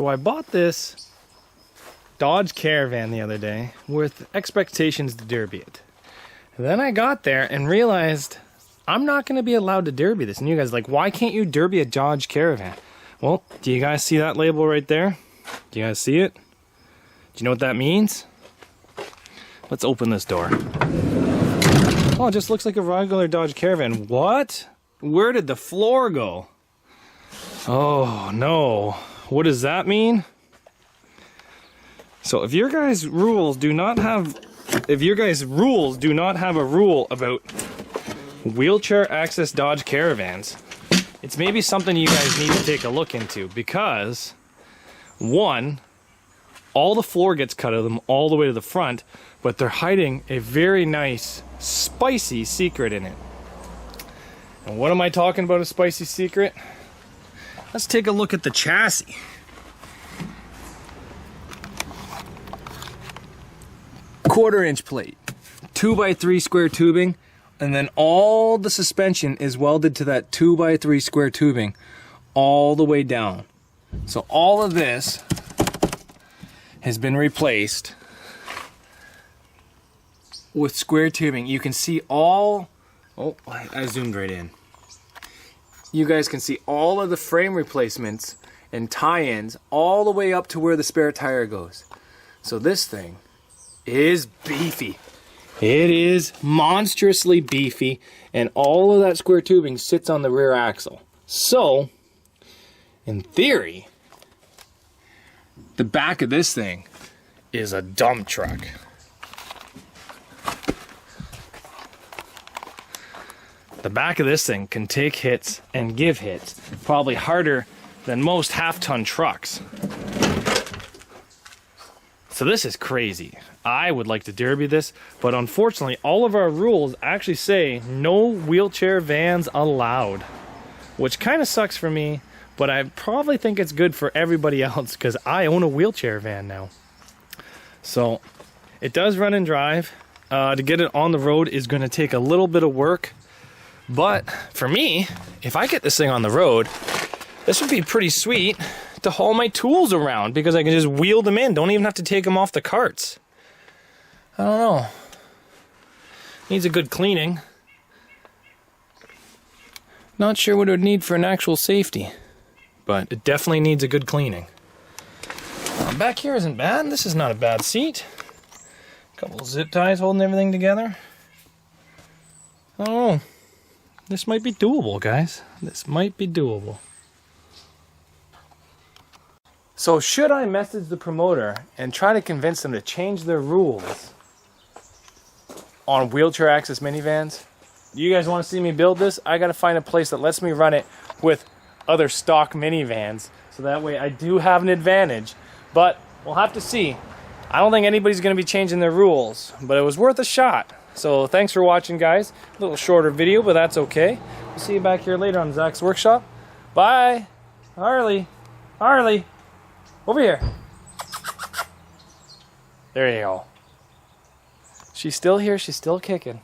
So I bought this Dodge Caravan the other day with expectations to derby it. And then I got there and realized I'm not going to be allowed to derby this. And you guys are like, why can't you derby a Dodge Caravan? Well, do you guys see that label right there? Do you guys see it? Do you know what that means? Let's open this door. Oh, it just looks like a regular Dodge Caravan. What? Where did the floor go? Oh no. What does that mean? So if your guys' rules do not have a rule about wheelchair access Dodge Caravans, it's maybe something you guys need to take a look into, because one, all the floor gets cut out of them all the way to the front, but they're hiding a very nice, spicy secret in it. And what am I talking about, a spicy secret? Let's take a look at the chassis. Quarter-inch plate, 2x3 square tubing, and then all the suspension is welded to that 2x3 square tubing all the way down. So all of this has been replaced with square tubing. You can see all, oh, I zoomed right in. You guys can see all of the frame replacements and tie-ins all the way up to where the spare tire goes. So this thing is beefy. It is monstrously beefy, and all of that square tubing sits on the rear axle. So, in theory, the back of this thing is a dump truck. The back of this thing can take hits and give hits, probably harder than most half-ton trucks. So this is crazy. I would like to derby this, but unfortunately all of our rules actually say no wheelchair vans allowed, which kind of sucks for me, but I probably think it's good for everybody else because I own a wheelchair van now. So it does run and drive. To get it on the road is going to take a little bit of work, but for me, if I get this thing on the road, this would be pretty sweet to haul my tools around, because I can just wheel them in. Don't even have to take them off the carts. I don't know. Needs a good cleaning. Not sure what it would need for an actual safety, but it definitely needs a good cleaning. Back here isn't bad. This is not a bad seat. A couple of zip ties holding everything together. I don't know. This might be doable, guys. This might be doable. So should I message the promoter and try to convince them to change their rules on wheelchair access minivans? You guys want to see me build this? I got to find a place that lets me run it with other stock minivans, so that way I do have an advantage. But we'll have to see. I don't think anybody's going to be changing their rules, but it was worth a shot. So thanks for watching, guys. A little shorter video, but that's okay. We'll see you back here later on Zach's Workshop. Bye. Harley. Harley. Over here. There you go. She's still here. She's still kicking.